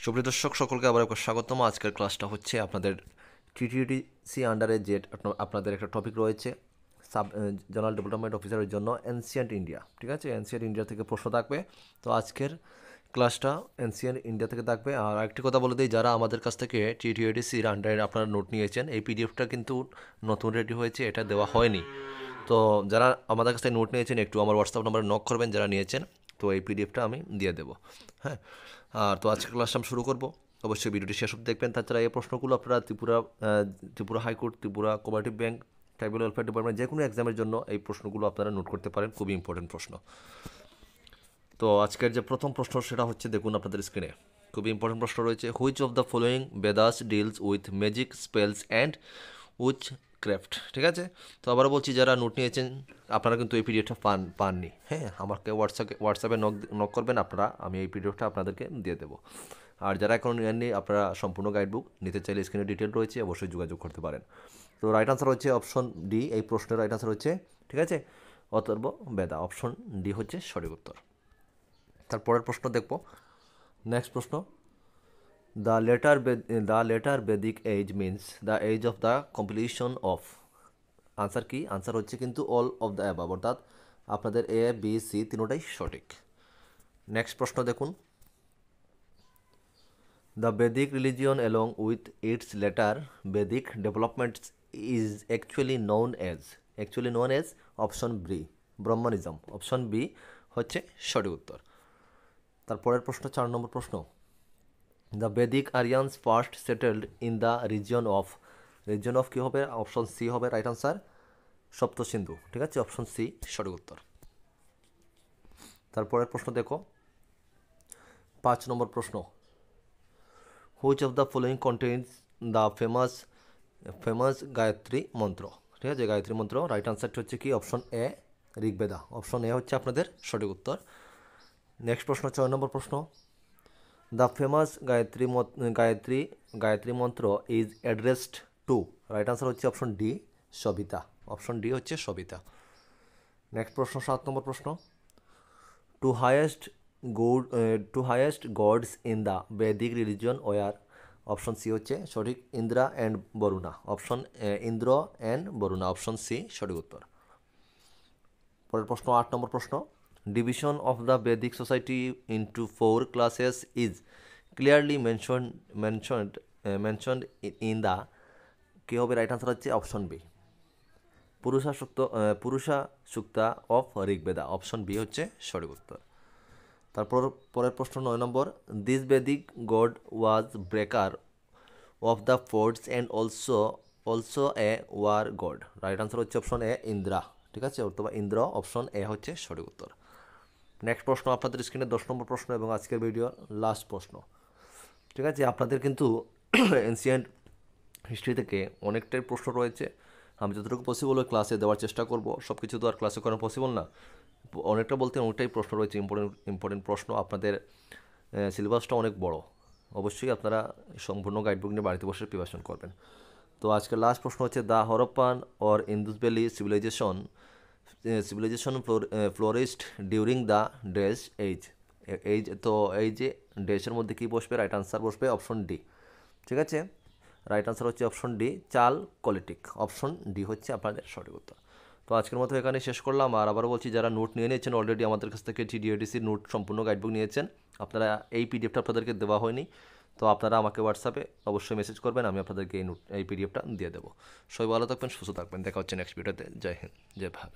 সুপ্রিয় দর্শক সকলকে আবার একবার স্বাগতম। আজকের ক্লাসটা হচ্ছে আপনাদের টিটিডিসি আন্ডারে যে আপনাদের একটা টপিক রয়েছে সাব জেনারেল ডেভেলপমেন্ট অফিসারের জন্য এনসিয়েন্ট ইন্ডিয়া। ঠিক আছে, এনসিয়েন্ট ইন্ডিয়া থেকে প্রশ্ন থাকবে। তো আজকের ক্লাসটা এনসিয়েন্ট ইন্ডিয়া থেকে থাকবে। আর একটি কথা বলে দিই, যারা আমাদের কাছ থেকে টিটিডিসির আন্ডারে আপনারা নোট নিয়েছেন, এই পিডিএফটা কিন্তু নতুন রেডি হয়েছে, এটা দেওয়া হয়নি। তো যারা আমাদের কাছ থেকে নোট নিয়েছেন একটু আমার হোয়াটসঅ্যাপ নাম্বারে নক করবেন যারা নিয়েছেন, তো এই পিডিএফটা আমি দিয়ে দেবো। হ্যাঁ, আর তো আজকে ক্লাসটা আমি শুরু করবো। অবশ্যই ভিডিওটি শেষ অবধি দেখবেন। তাছাড়া এই প্রশ্নগুলো আপনারা Tripura high court, Tripura cooperative bank, tribal welfare department যে কোনো এক্সামের জন্য এই প্রশ্নগুলো আপনারা নোট করতে পারেন, খুবই ইম্পর্টেন্ট প্রশ্ন। তো আজকের যে প্রথম প্রশ্ন সেটা হচ্ছে, দেখুন আপনাদের স্ক্রিনে খুবই ইম্পর্টেন্ট প্রশ্ন রয়েছে। Which of the following Vedas deals with magic spells and which craft. ঠিক আছে, তো আবারও বলছি, যারা নোট নিয়েছেন আপনারা কিন্তু এই পিডিএফটা পাননি। হ্যাঁ, আমাকে হোয়াটসঅ্যাপে নক করবেন আপনারা, আমি এই পিডিএফটা আপনাদেরকে দিয়ে দেবো। আর যারা এখন নেননি, আপনারা সম্পূর্ণ গাইডবুক নিতে চাইলে স্ক্রিনে ডিটেল রয়েছে, অবশ্যই যোগাযোগ করতে পারেন। তো রাইট আনসার হচ্ছে অপশন ডি। এই প্রশ্নের রাইট আনসার হচ্ছে, ঠিক আছে, অথর্ব বেদা। অপশন ডি হচ্ছে সঠিক উত্তর। তারপরের প্রশ্ন দেখব। নেক্সট প্রশ্ন, the later Vedic age means the age of the completion of. Answer কি? আনসার হচ্ছে কিন্তু অল অফ দ্য অ্যাবাভ, অর্থাৎ আপনাদের এ বি সি তিনোটাই সঠিক। নেক্সট প্রশ্ন দেখুন, the Vedic religion along with its later Vedic developments is actually known as option B Brahmanism. Option B হচ্ছে সঠিক উত্তর। তারপরের প্রশ্ন, 4 নম্বর প্রশ্ন, the Vedic Aryans first settled in the region of কী হবে? অপশন সি হবে রাইট আনসার, সপ্ত সিন্ধু। ঠিক আছে, অপশন সি সঠিক উত্তর। তারপরের প্রশ্ন দেখো, 5 নম্বর প্রশ্ন, which of the following contains the famous Gayatri মন্ত্র। ঠিক আছে, গায়ত্রী মন্ত্র রাইট আনসারটি হচ্ছে কি? Option A Rigveda. Option A হচ্ছে আপনাদের সঠিক উত্তর। নেক্সট প্রশ্ন, 6 নম্বর প্রশ্ন, the famous Gayatri mantra is addressed to. Right answer হচ্ছে option D Savita. Option D হচ্ছে সবিতা। নেক্সট প্রশ্ন, 7 নম্বর প্রশ্ন, two highest gods in the Vedic religion were. Option C হচ্ছে সঠিক, Indra and Varuna. Option Indra and Varuna. Option C সঠিক উত্তর। পরের প্রশ্ন, 8 নম্বর প্রশ্ন, division of the Vedic society into 4 classes is clearly mentioned in the. কী হবে? রাইট আনসার হচ্ছে option B purusha Sukta of Rigveda. Option B হচ্ছে সঠিক উত্তর। তারপর পরের প্রশ্ন, 9 নম্বর, this Vedic god was breaker of the forts and also a war god. Right answer হচ্ছে অপশন এ ইন্দ্রা। ঠিক আছে, অথবা ইন্দ্র। অপশন এ হচ্ছে সঠিক উত্তর। নেক্সট প্রশ্ন আপনাদের স্ক্রিনে 10 নম্বর প্রশ্ন এবং আজকের ভিডিওর লাস্ট প্রশ্ন। ঠিক আছে, আপনাদের কিন্তু এনসিয়েন্ট হিস্ট্রি থেকে অনেকটাই প্রশ্ন রয়েছে। আমি যতটুকু পসিবল ওই ক্লাসে দেওয়ার চেষ্টা করব। সব কিছু তো আর ক্লাসে করা পসিবল না। অনেকটা বলতে অনেকটাই প্রশ্ন রয়েছে, ইম্পর্টেন্ট প্রশ্ন। আপনাদের সিলেবাসটা অনেক বড়। অবশ্যই আপনারা সম্পূর্ণ গাইডবুক নিয়ে বাড়িতে বসে প্রিপারেশন করবেন। তো আজকের লাস্ট প্রশ্ন হচ্ছে, the Harappan or Indus valley civilization flourished during the dress age. তো এই যে ড্রেসের মধ্যে কী বসবে? রাইট আনসার বসবে অপশন ডি। ঠিক আছে, রাইট আনসার হচ্ছে option D chalcolithic. Option D হচ্ছে আপনাদের সঠিক উত্তর। তো আজকের মতো এখানে শেষ করলাম। আর আবারও বলছি, যারা নোট নিয়ে নিয়েছেন অলরেডি আমাদের কাছ থেকে টিডিওডিসির নোট সম্পূর্ণ গাইডবুক নিয়েছেন, আপনারা এই পিডিএফটা আপনাদেরকে দেওয়া হয়নি, তো আপনারা আমাকে হোয়াটসঅ্যাপে অবশ্যই মেসেজ করবেন, আমি আপনাদেরকে এই পিডিএফটা দিয়ে দেবো। সবাই ভালো থাকবেন, সুস্থ থাকবেন, দেখা হচ্ছে নেক্সট ভিডিওতে। জয় হিন্দ, জয় ভারত।